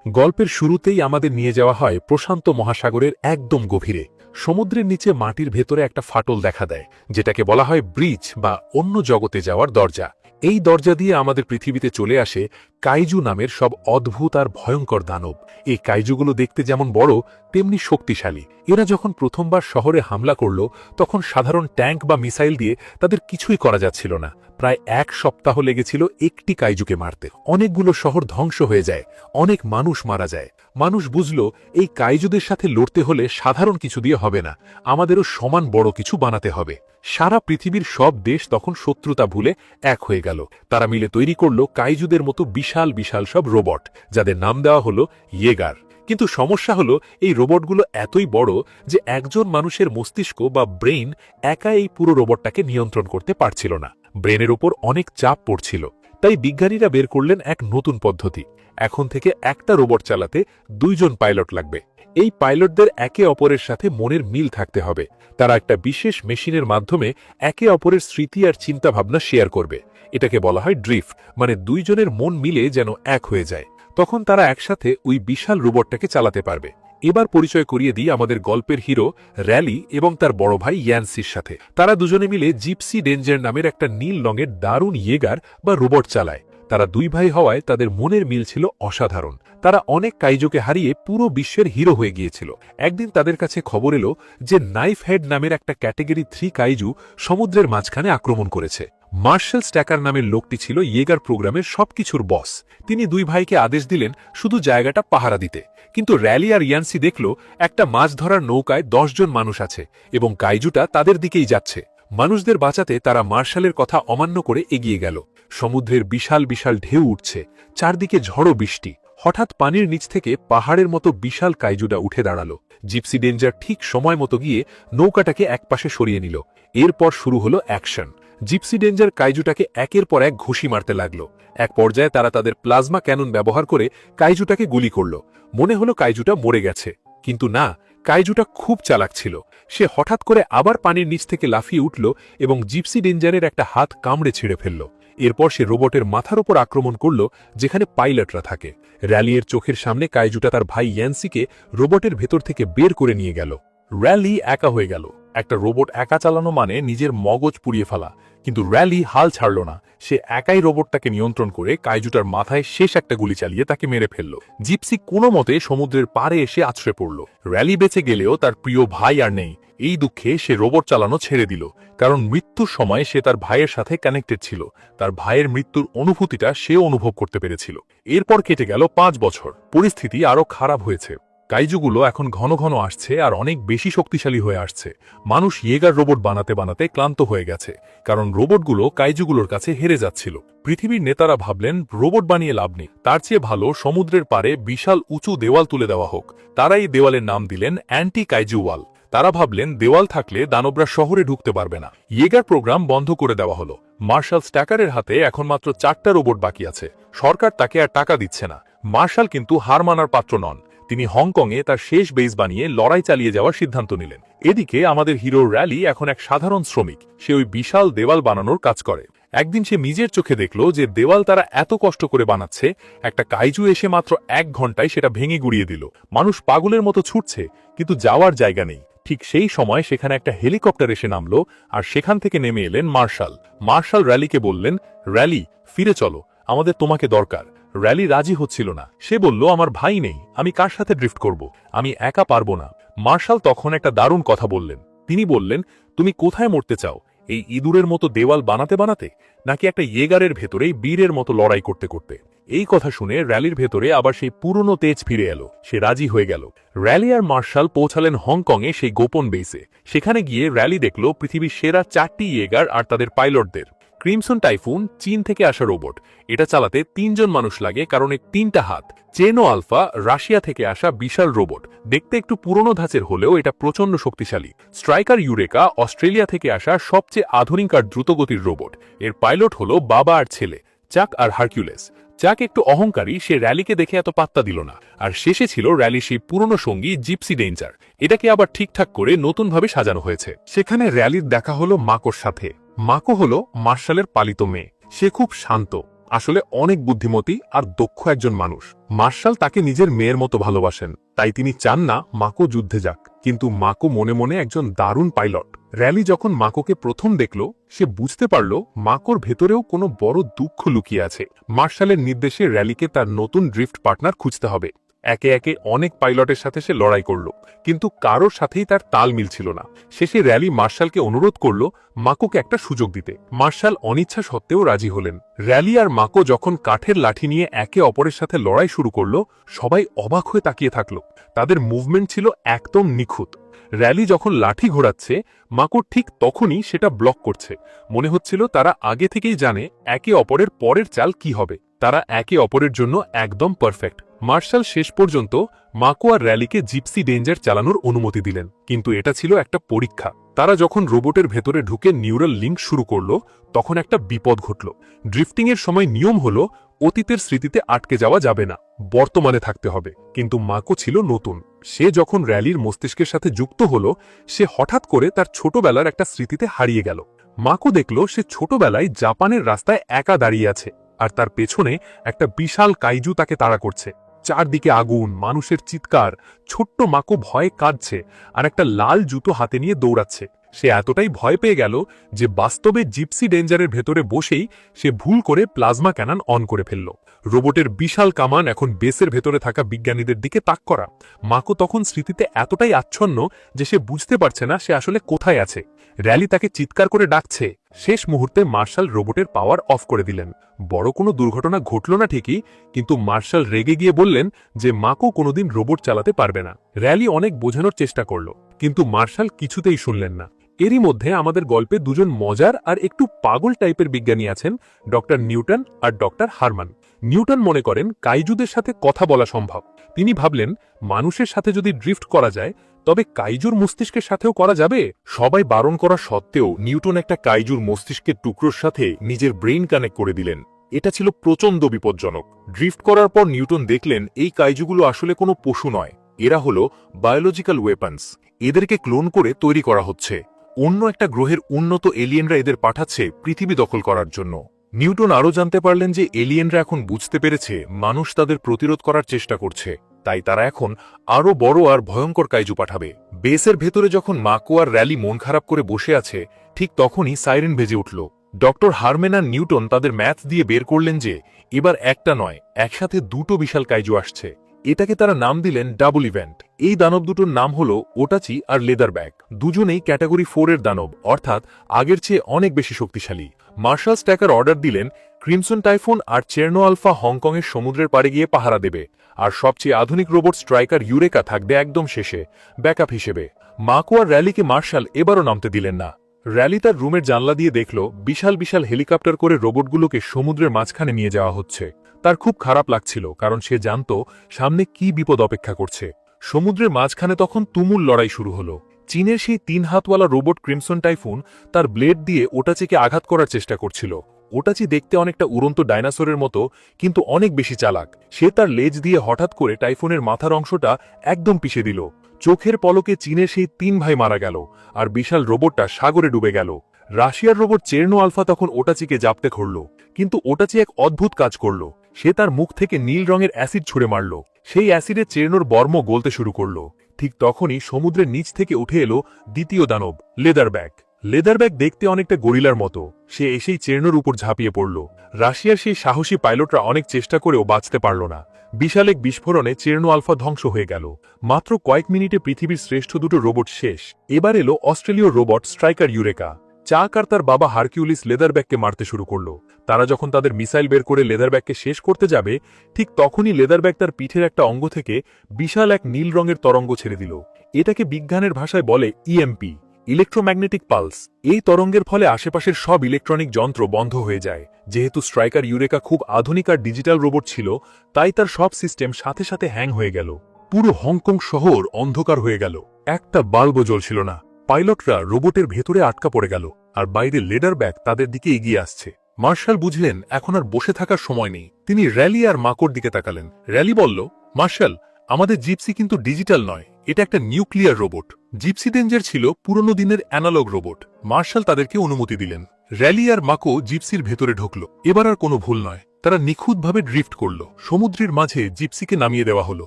গল্পের শুরুতেই আমাদের নিয়ে যাওয়া হয় প্রশান্ত মহাসাগরের একদম গভীরে। সমুদ্রের নিচে মাটির ভেতরে একটা ফাটল দেখা দেয়, যেটাকে বলা হয় ব্রিজ বা অন্য জগতে যাওয়ার দরজা। এই দরজা দিয়ে আমাদের পৃথিবীতে চলে আসে কাইজু নামের সব অদ্ভুত আর ভয়ঙ্কর দানব। এই কাইজুগুলো দেখতে যেমন বড়, তেমনি শক্তিশালী। এরা যখন প্রথমবার শহরে হামলা করল, তখন সাধারণ ট্যাঙ্ক বা মিসাইল দিয়ে তাদের কিছুই করা যাচ্ছিল না। প্রায় 1 সপ্তাহ লেগেছিল একটি কাইজুকে মারতে। অনেকগুলো শহর ধ্বংস হয়ে যায়, অনেক মানুষ মারা যায়। মানুষ বুঝল এই কাইজুদের সাথে লড়তে হলে সাধারণ কিছু দিয়ে হবে না, আমাদেরও সমান বড় কিছু বানাতে হবে। সারা পৃথিবীর সব দেশ তখন শত্রুতা ভুলে এক হয়ে গেল। তারা মিলে তৈরি করল কাইজুদের মতো বিশাল বিশাল সব রোবট, যাদের নাম দেওয়া হলো ইয়েগার। কিন্তু সমস্যা হলো, এই রোবটগুলো এতই বড় যে একজন মানুষের মস্তিষ্ক বা ব্রেইন একা এই পুরো রোবটটাকে নিয়ন্ত্রণ করতে পারছিল না। ব্রেনের উপর অনেক চাপ পড়ছিল। তাই বিজ্ঞানীরা বের করলেন এক নতুন পদ্ধতি। এখন থেকে একটা রোবট চালাতে 2 জন পাইলট লাগবে। এই পাইলটদের একে অপরের সাথে মনের মিল থাকতে হবে। তারা একটা বিশেষ মেশিনের মাধ্যমে একে অপরের স্মৃতি আর চিন্তাভাবনা শেয়ার করবে। এটাকে বলা হয় ড্রিফট, মানে 2 জনের মন মিলে যেন এক হয়ে যায়। তখন তারা একসাথে ওই বিশাল রোবটটাকে চালাতে পারবে। এবার পরিচয় করিয়ে দিই আমাদের গল্পের হিরো র্যালি এবং তার বড় ভাই ইয়ান্সির সাথে। তারা দুজনে মিলে জিপসি ডেঞ্জার নামের একটা নীল রঙের দারুণ ইয়েগার বা রোবট চালায়। তারা 2 ভাই হওয়ায় তাদের মনের মিল ছিল অসাধারণ। তারা অনেক কাইজুকে হারিয়ে পুরো বিশ্বের হিরো হয়ে গিয়েছিল। একদিন তাদের কাছে খবর এলো যে নাইফ হেড নামের একটা ক্যাটেগরি 3 কাইজু সমুদ্রের মাঝখানে আক্রমণ করেছে। মার্শাল স্ট্যাকার নামের লোকটি ছিল ইয়েগার প্রোগ্রামের সবকিছুর বস। তিনি 2 ভাইকে আদেশ দিলেন শুধু জায়গাটা পাহারা দিতে। কিন্তু র্যালি আর ইয়ান্সি দেখল একটা মাছ ধরার নৌকায় 10 জন মানুষ আছে এবং কাইজুটা তাদের দিকেই যাচ্ছে। মানুষদের বাঁচাতে তারা মার্শালের কথা অমান্য করে এগিয়ে গেল। সমুদ্রের বিশাল বিশাল ঢেউ উঠছে, চারদিকে ঝড়ো বৃষ্টি। হঠাৎ পানির নিচ থেকে পাহাড়ের মতো বিশাল কাইজুটা উঠে দাঁড়ালো। জিপসি ডেঞ্জার ঠিক সময় মতো গিয়ে নৌকাটাকে একপাশে সরিয়ে নিল। এরপর শুরু হলো অ্যাকশন। জিপসি ডেঞ্জার কাইজুটাকে একের পর এক ঘুষি মারতে লাগলো। এক পর্যায়ে তারা তাদের প্লাজমা ক্যানন ব্যবহার করে কাইজুটাকে গুলি করল। মনে হলো কাইজুটা মরে গেছে, কিন্তু না, কাইজুটা খুব চালাক ছিল। সে হঠাৎ করে আবার পানির নিচ থেকে লাফিয়ে উঠল এবং জিপসি ডেঞ্জারের একটা হাত কামড়ে ছিঁড়ে ফেলল। এরপর সে রোবটের মাথার উপর আক্রমণ করল, যেখানে পাইলটরা থাকে। র্যালির চোখের সামনে কাইজুটা তার ভাই ইয়ান্সিকে রোবটের ভেতর থেকে বের করে নিয়ে গেল। র্যালি একা হয়ে গেল। একটা রোবট একা চালানো মানে নিজের মগজ পুড়িয়ে ফেলা। কিন্তু র্যালি হাল ছাড়ল না। সে একাই রোবটটাকে নিয়ন্ত্রণ করে কাইজুটার মাথায় শেষ একটা গুলি চালিয়ে তাকে মেরে ফেলল। জিপসি কোনো মতে সমুদ্রের পাড়ে এসে আছড়ে পড়ল। র্যালি বেঁচে গেলেও তার প্রিয় ভাই আর নেই। এই দুঃখে সে রোবট চালানো ছেড়ে দিল, কারণ মৃত্যুর সময় সে তার ভাইয়ের সাথে কানেক্টেড ছিল। তার ভাইয়ের মৃত্যুর অনুভূতিটা সে অনুভব করতে পেরেছিল। এরপর কেটে গেল 5 বছর। পরিস্থিতি আরও খারাপ হয়েছে। কাইজুগুলো এখন ঘন ঘন আসছে আর অনেক বেশি শক্তিশালী হয়ে আসছে। মানুষ ইয়েগার রোবট বানাতে বানাতে ক্লান্ত হয়ে গেছে, কারণ রোবটগুলো কাইজুগুলোর কাছে হেরে যাচ্ছিল। পৃথিবীর নেতারা ভাবলেন রোবট বানিয়ে লাভ নেই, তার চেয়ে ভালো সমুদ্রের পাড়ে বিশাল উঁচু দেওয়াল তুলে দেওয়া হোক। তারা এই দেওয়ালের নাম দিলেন অ্যান্টি কাইজু ওয়াল। তারা ভাবলেন দেওয়াল থাকলে দানবরা শহরে ঢুকতে পারবে না। ইয়েগার প্রোগ্রাম বন্ধ করে দেওয়া হলো। মার্শাল স্ট্যাকারের হাতে এখন মাত্র 4টা রোবট বাকি আছে। সরকার তাকে আর টাকা দিচ্ছে না। মার্শাল কিন্তু হার মানার পাত্র নন। তিনি হংকংয়ে তার শেষ বেস বানিয়ে লড়াই চালিয়ে যাওয়ার সিদ্ধান্ত নিলেন। এদিকে আমাদের হিরো র্যালি এখন এক সাধারণ শ্রমিক। সে ওই বিশাল দেওয়াল বানানোর কাজ করে। একদিন সে নিজের চোখে দেখল যে দেওয়াল তারা এত কষ্ট করে বানাচ্ছে, একটা কাইজু এসে মাত্র 1 ঘন্টায় সেটা ভেঙে গুড়িয়ে দিল। মানুষ পাগলের মতো ছুটছে, কিন্তু যাওয়ার জায়গা নেই। ঠিক সেই সময় সেখানে একটা হেলিকপ্টার এসে নামলো, আর সেখান থেকে নেমে এলেন মার্শাল। মার্শাল র্যালিকে বললেন, র্যালি ফিরে চলো, আমাদের তোমাকে দরকার। র্যালি রাজি হচ্ছিল না। সে বলল, আমার ভাই নেই, আমি কার সাথে ড্রিফট করব? আমি একা পারবো না। মার্শাল তখন একটা দারুণ কথা বললেন। তিনি বললেন, তুমি কোথায় মরতে চাও? এই ইঁদুরের মতো দেওয়াল বানাতে বানাতে, নাকি একটা ইয়েগারের ভেতরেই বীরের মতো লড়াই করতে করতে? এই কথা শুনে র্যালির ভেতরে আবার সেই পুরনো তেজ ফিরে এলো। সে রাজি হয়ে গেল। র্যালি আর মার্শাল পৌঁছালেন হংকংয়ে সেই গোপন বেসে। সেখানে গিয়ে র্যালি দেখল পৃথিবীর সেরা 4টি ইয়েগার আর তাদের পাইলটদের। ক্রিমসন টাইফুন চীন থেকে আসা রোবট। এটা চালাতে 3 জন মানুষ লাগে, কারণ এর 3টা হাত। চেনো আলফা রাশিয়া থেকে আসা বিশাল রোবট। দেখতে একটু পুরনো ধাঁচের হলেও এটা প্রচন্ড শক্তিশালী। স্ট্রাইকার ইউরেকা অস্ট্রেলিয়া থেকে আসা সবচেয়ে আধুনিক আর দ্রুতগতির রোবট। এর পাইলট হলো বাবা আর ছেলে, চাক আর হারকিউলেস। চাক একটু অহংকারী, সে র্যালিকে দেখে এত পাত্তা দিল না। আর শেষে ছিল র্যালি সেই পুরনো সঙ্গী জিপসি ডেঞ্জার। এটাকে আবার ঠিকঠাক করে নতুনভাবে সাজানো হয়েছে। সেখানে র্যালির দেখা হলো মাকোর সাথে। মাকো হলো মার্শালের পালিত মেয়ে। সে খুব শান্ত, আসলে অনেক বুদ্ধিমতী আর দক্ষ একজন মানুষ। মার্শাল তাকে নিজের মেয়ের মতো ভালোবাসেন, তাই তিনি চান না মাকো যুদ্ধে যাক। কিন্তু মাকো মনে মনে একজন দারুণ পাইলট। র্যালি যখন মাকোকে প্রথম দেখল, সে বুঝতে পারল মাকোর ভেতরেও কোনো বড় দুঃখ লুকিয়ে আছে। মার্শালের নির্দেশে র্যালিকে তার নতুন ড্রিফট পার্টনার খুঁজতে হবে। একে একে অনেক পাইলটের সাথে সে লড়াই করল, কিন্তু কারোর সাথেই তার তাল মিলছিল না। শেষে র্যালি মার্শালকে অনুরোধ করল মাকোকে একটা সুযোগ দিতে। মার্শাল অনিচ্ছা সত্ত্বেও রাজি হলেন। র্যালি আর মাকো যখন কাঠের লাঠি নিয়ে একে অপরের সাথে লড়াই শুরু করল, সবাই অবাক হয়ে তাকিয়ে থাকল। তাদের মুভমেন্ট ছিল একদম নিখুঁত। র্যালি যখন লাঠি ঘোরাচ্ছে, মাকো ঠিক তখনই সেটা ব্লক করছে। মনে হচ্ছিল তারা আগে থেকেই জানে একে অপরের পরের চাল কি হবে। তারা একে অপরের জন্য একদম পারফেক্ট। মার্শাল শেষ পর্যন্ত মাকো আর র্যালিকে জিপসি ডেঞ্জার চালানোর অনুমতি দিলেন, কিন্তু এটা ছিল একটা পরীক্ষা। তারা যখন রোবটের ভেতরে ঢুকে নিউরাল লিঙ্ক শুরু করল, তখন একটা বিপদ ঘটল। ড্রিফটিংয়ের সময় নিয়ম হল অতীতের স্মৃতিতে আটকে যাওয়া যাবে না, বর্তমানে থাকতে হবে। কিন্তু মাকো ছিল নতুন। সে যখন র্যালির মস্তিষ্কের সাথে যুক্ত হল, সে হঠাৎ করে তার ছোটবেলার একটা স্মৃতিতে হারিয়ে গেল। মাকো দেখল সে ছোটবেলায় জাপানের রাস্তায় একা দাঁড়িয়ে আছে, আর তার পেছনে একটা বিশাল কাইজু তাকে তাড়া করছে। চারদিকে আগুন, মানুষের চিৎকার। ছোট্ট মাকো ভয়ে কাঁদছে আর একটা লাল জুতো হাতে নিয়ে দৌড়াচ্ছে। সে এতটাই ভয় পেয়ে গেল যে বাস্তবে জিপসি ডেঞ্জারের ভেতরে বসেই সে ভুল করে প্লাজমা ক্যানন অন করে ফেলল। রোবটের বিশাল কামান এখন বেসের ভেতরে থাকা বিজ্ঞানীদের দিকে তাক করা। মাকো তখন স্মৃতিতে এতটাই আচ্ছন্ন যে সে বুঝতে পারছে না সে আসলে কোথায় আছে। র্যালি তাকে চিৎকার করে ডাকছে। শেষ মুহূর্তে মার্শাল রোবটের পাওয়ার অফ করে দিলেন। বড় কোনো দুর্ঘটনা ঘটল না ঠিকই, কিন্তু মার্শাল রেগে গিয়ে বললেন যে মাকো কোনোদিন রোবট চালাতে পারবে না। র্যালি অনেক বোঝানোর চেষ্টা করল, কিন্তু মার্শাল কিছুতেই শুনলেন না। এরই মধ্যে আমাদের গল্পে দুজন মজার আর একটু পাগল টাইপের বিজ্ঞানী আছেন, ডক্টর নিউটন আর ডক্টর হারমান। নিউটন মনে করেন কাইজুদের সাথে কথা বলা সম্ভব। তিনি ভাবলেন মানুষের সাথে যদি ড্রিফট করা যায়, তবে কাইজুর মস্তিষ্কের সাথেও করা যাবে। সবাই বারণ করা সত্ত্বেও নিউটন একটা কাইজুর মস্তিষ্কের টুকরোর সাথে নিজের ব্রেইন কানেক্ট করে দিলেন। এটা ছিল প্রচণ্ড বিপজ্জনক। ড্রিফট করার পর নিউটন দেখলেন এই কাইজুগুলো আসলে কোনো পশু নয়, এরা হলো বায়োলজিক্যাল ওয়েপন্স। এদেরকে ক্লোন করে তৈরি করা হচ্ছে। অন্য একটা গ্রহের উন্নত এলিয়েনরা এদের পাঠাচ্ছে পৃথিবী দখল করার জন্য। নিউটন আরও জানতে পারলেন যে এলিয়েনরা এখন বুঝতে পেরেছে মানুষ তাদের প্রতিরোধ করার চেষ্টা করছে, তাই তারা এখন আরও বড় আর ভয়ঙ্কর কাইজু পাঠাবে। বেসের ভেতরে যখন মাকো আর র্যালি মন খারাপ করে বসে আছে, ঠিক তখনই সাইরেন বেজে উঠল। ডক্টর হারম্যান আর নিউটন তাদের ম্যাথ দিয়ে বের করলেন যে এবার একটা নয়, একসাথে দুটো বিশাল কাইজু আসছে। এটাকে তারা নাম দিলেন ডাবল ইভেন্ট। এই দানব দুটোর নাম হল ওটাচি আর লেদারব্যাক। দুজনেই ক্যাটাগরি 4 এর দানব, অর্থাৎ আগের চেয়ে অনেক বেশি শক্তিশালী। মার্শাল স্ট্যাকার অর্ডার দিলেন ক্রিমসন টাইফুন আর চেরনো আলফা হংকংয়ের সমুদ্রের পাড়ে গিয়ে পাহারা দেবে, আর সবচেয়ে আধুনিক রোবট স্ট্রাইকার ইউরেকা থাকবে একদম শেষে, ব্যাকআপ হিসেবে। মাকো আর র্যালিকে মার্শাল এবারও নামতে দিলেন না। র্যালি তার রুমের জানলা দিয়ে দেখল বিশাল বিশাল হেলিকপ্টার করে রোবটগুলোকে সমুদ্রের মাঝখানে নিয়ে যাওয়া হচ্ছে। তার খুব খারাপ লাগছিল, কারণ সে জানত সামনে কি বিপদ অপেক্ষা করছে। সমুদ্রের মাঝখানে তখন তুমুল লড়াই শুরু হলো। চীনের সেই 3 হাতওয়ালা রোবট ক্রিমসন টাইফুন তার ব্লেড দিয়ে ওটাচিকে আঘাত করার চেষ্টা করছিল। ওটাচি দেখতে অনেকটা উড়ন্ত ডাইনোসরের মতো, কিন্তু অনেক বেশি চালাক। সে তার লেজ দিয়ে হঠাৎ করে টাইফুনের মাথার অংশটা একদম পিষে দিল। চোখের পলকে চীনের সেই 3 ভাই মারা গেল, আর বিশাল রোবটটা সাগরে ডুবে গেল। রাশিয়ার রোবট চেরনো আলফা তখন ওটাচিকে জাপতে ধরল, কিন্তু ওটাচি এক অদ্ভুত কাজ করল। সে তার মুখ থেকে নীল রঙের অ্যাসিড ছুড়ে মারল। সেই অ্যাসিডে চেরনোর বর্ম গলতে শুরু করল। ঠিক তখনই সমুদ্রের নিচ থেকে উঠে এলো দ্বিতীয় দানব, লেদারব্যাক। লেদারব্যাক দেখতে অনেকটা গরিলার মতো। সে এসেই চেরনোর উপর ঝাঁপিয়ে পড়ল। রাশিয়ার সেই সাহসী পাইলটরা অনেক চেষ্টা করেও বাঁচতে পারল না। বিশাল এক বিস্ফোরণে চেরনো আলফা ধ্বংস হয়ে গেল। মাত্র কয়েক মিনিটে পৃথিবীর শ্রেষ্ঠ দুটো রোবট শেষ। এবার এলো অস্ট্রেলীয় রোবট স্ট্রাইকার ইউরেকা। চাক আর তার বাবা হারকিউলিস লেদারব্যাককে মারতে শুরু করল। তারা যখন তাদের মিসাইল বের করে লেদারব্যাককে শেষ করতে যাবে, ঠিক তখনই লেদারব্যাক তার পিঠের একটা অঙ্গ থেকে বিশাল এক নীল রঙের তরঙ্গ ছেড়ে দিল। এটাকে বিজ্ঞানের ভাষায় বলে ইএমপি, ইলেকট্রোম্যাগনেটিক পালস। এই তরঙ্গের ফলে আশেপাশের সব ইলেকট্রনিক যন্ত্র বন্ধ হয়ে যায়। যেহেতু স্ট্রাইকার ইউরেকা খুব আধুনিক আর ডিজিটাল রোবট ছিল, তাই তার সব সিস্টেম সাথে সাথে হ্যাং হয়ে গেল। পুরো হংকং শহর অন্ধকার হয়ে গেল। একটা বাল্বও জ্বলছিল না। পাইলটরা রোবটের ভেতরে আটকা পড়ে গেল, আর বাইরে লেদারব্যাক তাদের দিকে এগিয়ে আসছে। মার্শাল বুঝলেন এখন আর বসে থাকার সময় নেই। তিনি র্যালি আর মাকোর দিকে তাকালেন। র্যালি বলল, মার্শাল, আমাদের জিপসি কিন্তু ডিজিটাল নয়, এটা একটা নিউক্লিয়ার রোবট। জিপসি ডেঞ্জার ছিল পুরনো দিনের অ্যানালগ রোবট। মার্শাল তাদেরকে অনুমতি দিলেন। র্যালি আর মাকো জিপসির ভেতরে ঢুকল। এবার আর কোনো ভুল নয়, তারা নিখুঁতভাবে ড্রিফট করল। সমুদ্রের মাঝে জিপসিকে নামিয়ে দেওয়া হলো।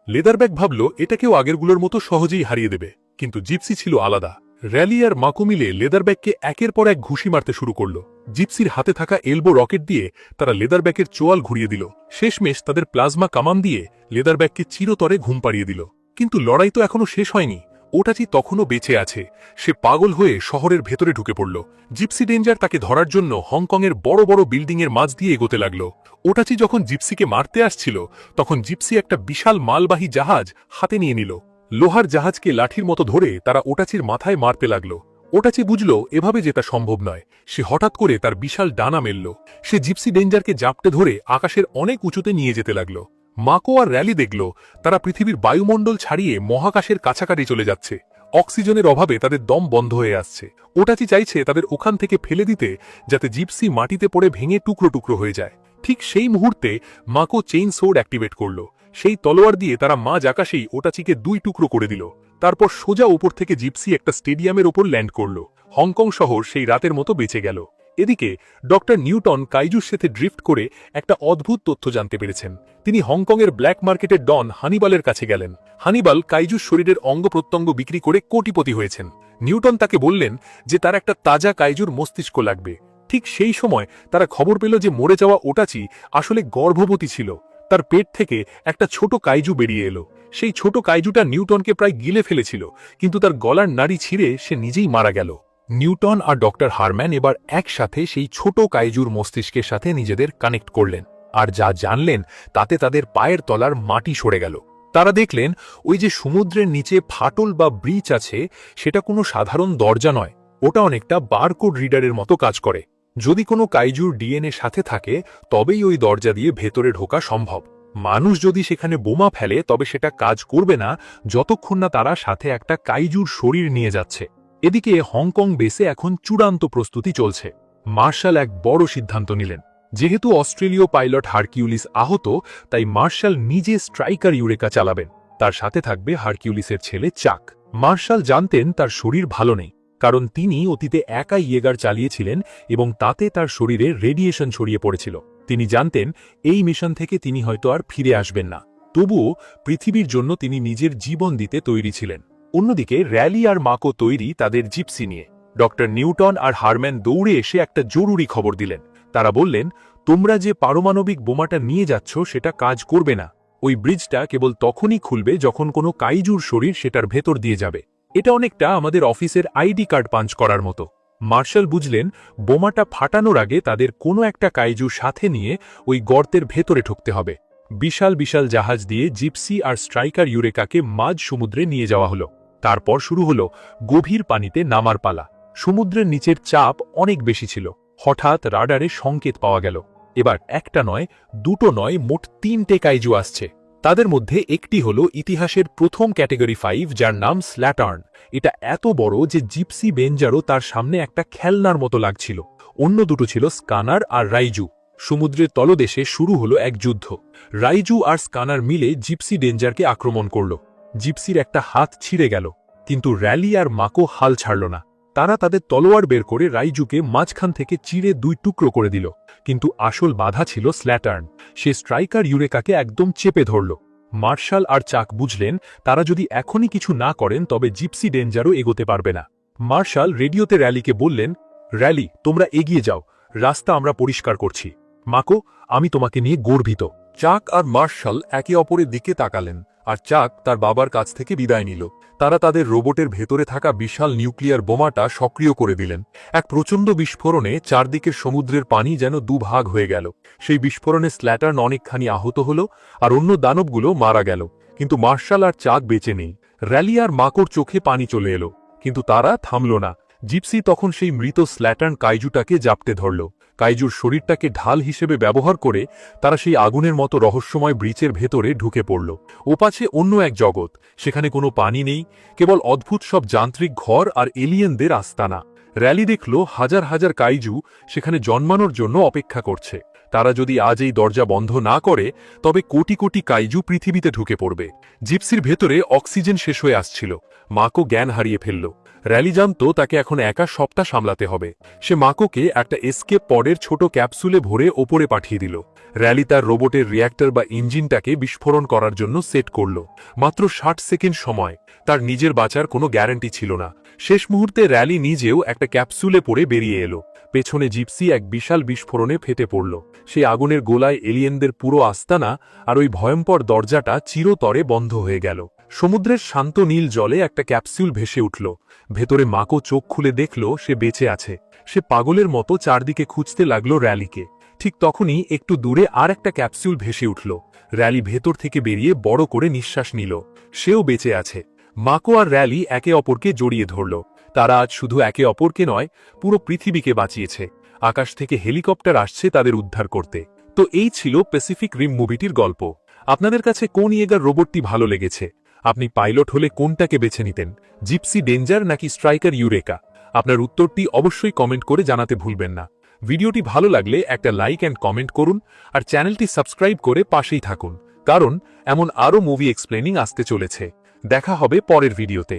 লেদারব্যাক ভাবল এটাকেও আগেরগুলোর মতো সহজেই হারিয়ে দেবে, কিন্তু জিপসি ছিল আলাদা। র্যালি আর মাকো মিলে লেদারব্যাককে একের পর এক ঘুষি মারতে শুরু করল। জিপসির হাতে থাকা এলবো রকেট দিয়ে তারা লেদারব্যাকের চোয়াল ঘুরিয়ে দিল। শেষমেশ তাদের প্লাজমা কামান দিয়ে লেদারব্যাককে চিরতরে ঘুম পাড়িয়ে দিল। কিন্তু লড়াই তো এখনো শেষ হয়নি। ওটাচি তখনও বেঁচে আছে। সে পাগল হয়ে শহরের ভেতরে ঢুকে পড়ল। জিপসি ডেঞ্জার তাকে ধরার জন্য হংকংয়ের বড় বড় বিল্ডিংয়ের মাঝ দিয়ে এগোতে লাগল। ওটাচি যখন জিপসিকে মারতে আসছিল তখন জিপসি একটা বিশাল মালবাহী জাহাজ হাতে নিয়ে নিল। লোহার জাহাজকে লাঠির মতো ধরে তারা ওটাচির মাথায় মারতে লাগল। ওটাচি বুঝল এভাবে জেতা সম্ভব নয়। সে হঠাৎ করে তার বিশাল ডানা মেলল। সে জিপসি ডেঞ্জারকে জাপটে ধরে আকাশের অনেক উঁচুতে নিয়ে যেতে লাগল। মাকো আর র্যালি দেখল তারা পৃথিবীর বায়ুমণ্ডল ছাড়িয়ে মহাকাশের কাছাকাছি চলে যাচ্ছে। অক্সিজেনের অভাবে তাদের দম বন্ধ হয়ে আসছে। ওটাচি চাইছে তাদের ওখান থেকে ফেলে দিতে, যাতে জিপসি মাটিতে পড়ে ভেঙে টুকরো টুকরো হয়ে যায়। ঠিক সেই মুহূর্তে মাকো চেইন সোর্ড অ্যাক্টিভেট করল। সেই তলোয়ার দিয়ে তারা মাঝ আকাশেই ওটাচিকে 2 টুকরো করে দিল। তারপর সোজা উপর থেকে জিপসি একটা স্টেডিয়ামের ওপর ল্যান্ড করল। হংকং শহর সেই রাতের মতো বেঁচে গেল। এদিকে ডক্টর নিউটন কাইজুর সাথে ড্রিফট করে একটা অদ্ভুত তথ্য জানতে পেরেছেন। তিনি হংকংয়ের ব্ল্যাক মার্কেটের ডন হানিবালের কাছে গেলেন। হানিবাল কাইজুর শরীরের অঙ্গ প্রত্যঙ্গ বিক্রি করে কোটিপতি হয়েছেন। নিউটন তাকে বললেন যে তার একটা তাজা কাইজুর মস্তিষ্ক লাগবে। ঠিক সেই সময় তারা খবর পেল যে মরে যাওয়া ওটাচি আসলে গর্ভবতী ছিল। তার পেট থেকে একটা ছোট কাইজু বেরিয়ে এলো। সেই ছোট কাইজুটা নিউটনকে প্রায় গিলে ফেলেছিল, কিন্তু তার গলার নাড়ি ছিঁড়ে সে নিজেই মারা গেল। নিউটন আর ডক্টর হারম্যান এবার একসাথে সেই ছোট কাইজুর মস্তিষ্কের সাথে নিজেদের কানেক্ট করলেন, আর যা জানলেন তাতে তাদের পায়ের তলার মাটি সরে গেল। তারা দেখলেন ওই যে সমুদ্রের নিচে ফাটল বা ব্রিচ আছে, সেটা কোনো সাধারণ দরজা নয়, ওটা অনেকটা বারকোড রিডারের মতো কাজ করে। যদি কোনো কাইজুর ডিএনএ সাথে থাকে তবেই ওই দরজা দিয়ে ভেতরে ঢোকা সম্ভব। মানুষ যদি সেখানে বোমা ফেলে তবে সেটা কাজ করবে না যতক্ষণ না তারা সাথে একটা কাইজুর শরীর নিয়ে যাচ্ছে। এদিকে হংকং বেসে এখন চূড়ান্ত প্রস্তুতি চলছে। মার্শাল এক বড় সিদ্ধান্ত নিলেন। যেহেতু অস্ট্রেলীয় পাইলট হারকিউলিস আহত, তাই মার্শাল নিজে স্ট্রাইকার ইউরেকা চালাবেন। তার সাথে থাকবে হারকিউলিসের ছেলে চাক। মার্শাল জানতেন তার শরীর ভালো নেই, কারণ তিনি অতীতে একাই ইয়েগার চালিয়েছিলেন এবং তাতে তার শরীরে রেডিয়েশন ছড়িয়ে পড়েছিল। তিনি জানতেন এই মিশন থেকে তিনি হয়তো আর ফিরে আসবেন না। তবুও পৃথিবীর জন্য তিনি নিজের জীবন দিতে তৈরি ছিলেন। অন্যদিকে র্যালি আর মাকো তৈরি তাদের জিপসি নিয়ে। ডক্টর নিউটন আর হারম্যান দৌড়ে এসে একটা জরুরি খবর দিলেন। তারা বললেন, তোমরা যে পারমাণবিক বোমাটা নিয়ে যাচ্ছ সেটা কাজ করবে না। ওই ব্রিজটা কেবল তখনই খুলবে যখন কোনো কাইজুর শরীর সেটার ভেতর দিয়ে যাবে। এটা অনেকটা আমাদের অফিসের আইডি কার্ড পাঞ্চ করার মতো। মার্শাল বুঝলেন বোমাটা ফাটানোর আগে তাদের কোনো একটা কাইজু সাথে নিয়ে ওই গর্তের ভেতরে ঢুকতে হবে। বিশাল বিশাল জাহাজ দিয়ে জিপসি আর স্ট্রাইকার ইউরেকাকে মাঝ সমুদ্রে নিয়ে যাওয়া হলো। তারপর শুরু হলো গভীর পানিতে নামার পালা। সমুদ্রের নিচের চাপ অনেক বেশি ছিল। হঠাৎ রাডারে সংকেত পাওয়া গেল। এবার একটা নয়, দুটো নয়, মোট 3টে কাইজু আসছে। তাদের মধ্যে একটি হলো ইতিহাসের প্রথম ক্যাটেগরি 5, যার নাম স্ল্যাটার্ন। এটা এত বড় যে জিপসি বেঞ্জারও তার সামনে একটা খেলনার মতো লাগছিল। অন্য দুটো ছিল স্কানার আর রাইজু। সমুদ্রের তলদেশে শুরু হলো এক যুদ্ধ। রাইজু আর স্কানার মিলে জিপসি ডেঞ্জারকে আক্রমণ করল। জিপসির একটা হাত ছিঁড়ে গেল, কিন্তু র্যালি আর মাকো হাল ছাড়ল না। তারা তাদের তলোয়ার বের করে রাইজুকে মাঝখান থেকে চিড়ে 2 টুকরো করে দিল। কিন্তু আসল বাধা ছিল স্ল্যাটার্ন। সে স্ট্রাইকার ইউরেকাকে একদম চেপে ধরল। মার্শাল আর চাক বুঝলেন তারা যদি এখনই কিছু না করেন তবে জিপসি ডেঞ্জারও এগোতে পারবে না। মার্শাল রেডিওতে র্যালিকে বললেন, র্যালি, তোমরা এগিয়ে যাও, রাস্তা আমরা পরিষ্কার করছি। মাকো, আমি তোমাকে নিয়ে গর্বিত। চাক আর মার্শাল একে অপরের দিকে তাকালেন, আর চাক তার বাবার কাছ থেকে বিদায় নিল। তারা তাদের রোবটের ভেতরে থাকা বিশাল নিউক্লিয়ার বোমাটা সক্রিয় করে দিলেন। এক প্রচণ্ড বিস্ফোরণে চারদিকের সমুদ্রের পানি যেন দুভাগ হয়ে গেল। সেই বিস্ফোরণে স্ল্যাটার্ন অনেকখানি আহত হল, আর অন্য দানবগুলো মারা গেল। কিন্তু মার্শাল আর চাক বেঁচে নেই। র্যালি আর মাকোর চোখে পানি চলে এলো, কিন্তু তারা থামল না। জিপসি তখন সেই মৃত স্ল্যাটার্ন কাইজুটাকে জাপটে ধরল। কাইজুর শরীরটাকে ঢাল হিসেবে ব্যবহার করে তারা সেই আগুনের মতো রহস্যময় ব্রিচের ভেতরে ঢুকে পড়ল। ওপাশে অন্য এক জগৎ, সেখানে কোনো পানি নেই, কেবল অদ্ভুত সব যান্ত্রিক ঘর আর এলিয়েনদের আস্তানা। র্যালি দেখল হাজার হাজার কাইজু সেখানে জন্মানোর জন্য অপেক্ষা করছে। তারা যদি আজ এই দরজা বন্ধ না করে তবে কোটি কোটি কাইজু পৃথিবীতে ঢুকে পড়বে। জিপসির ভেতরে অক্সিজেন শেষ হয়ে আসছিল। মাকো জ্ঞান হারিয়ে ফেলল। র্যালি জানত তাকে এখন একা সবটা সামলাতে হবে। সে মাকোকে একটা এসকেপ পডের ছোট ক্যাপসুলে ভরে ওপরে পাঠিয়ে দিল। র্যালি তার রোবটের রিয়্যাক্টর বা ইঞ্জিনটাকে বিস্ফোরণ করার জন্য সেট করল। মাত্র 60 সেকেন্ড সময়। তার নিজের বাঁচার কোনো গ্যারান্টি ছিল না। শেষ মুহূর্তে র্যালি নিজেও একটা ক্যাপসুলে পড়ে বেরিয়ে এলো। পেছনে জিপসি এক বিশাল বিস্ফোরণে ফেটে পড়ল। সেই আগুনের গোলায় এলিয়েনদের পুরো আস্তানা আর ওই ভয়ঙ্কর দরজাটা চিরতরে বন্ধ হয়ে গেল। সমুদ্রের শান্ত নীল জলে একটা ক্যাপসুল ভেসে উঠল। ভেতরে মাকো চোখ খুলে দেখল সে বেঁচে আছে। সে পাগলের মতো চারদিকে খুঁজতে লাগলো র্যালিকে। ঠিক তখনই একটু দূরে আর একটা ক্যাপসুল ভেসে উঠল। র্যালি ভেতর থেকে বেরিয়ে বড় করে নিঃশ্বাস নিল। সেও বেঁচে আছে। মাকো আর র্যালি একে অপরকে জড়িয়ে ধরল। তারা আজ শুধু একে অপরকে নয়, পুরো পৃথিবীকে বাঁচিয়েছে। আকাশ থেকে হেলিকপ্টার আসছে তাদের উদ্ধার করতে। তো এই ছিল প্যাসিফিক রিম মুভিটির গল্প। আপনাদের কাছে কোন ইয়েগার রোবটটি ভালো লেগেছে? আপনি পাইলট হলে কোনটাকে বেছে নিতেন, জিপসি ডেঞ্জার নাকি স্ট্রাইকার ইউরেকা? আপনার উত্তরটি অবশ্যই কমেন্ট করে জানাতে ভুলবেন না। ভিডিওটি ভালো লাগলে একটা লাইক অ্যান্ড কমেন্ট করুন আর চ্যানেলটি সাবস্ক্রাইব করে পাশেই থাকুন, কারণ এমন আরও মুভি এক্সপ্লেনিং আসতে চলেছে। দেখা হবে পরের ভিডিওতে।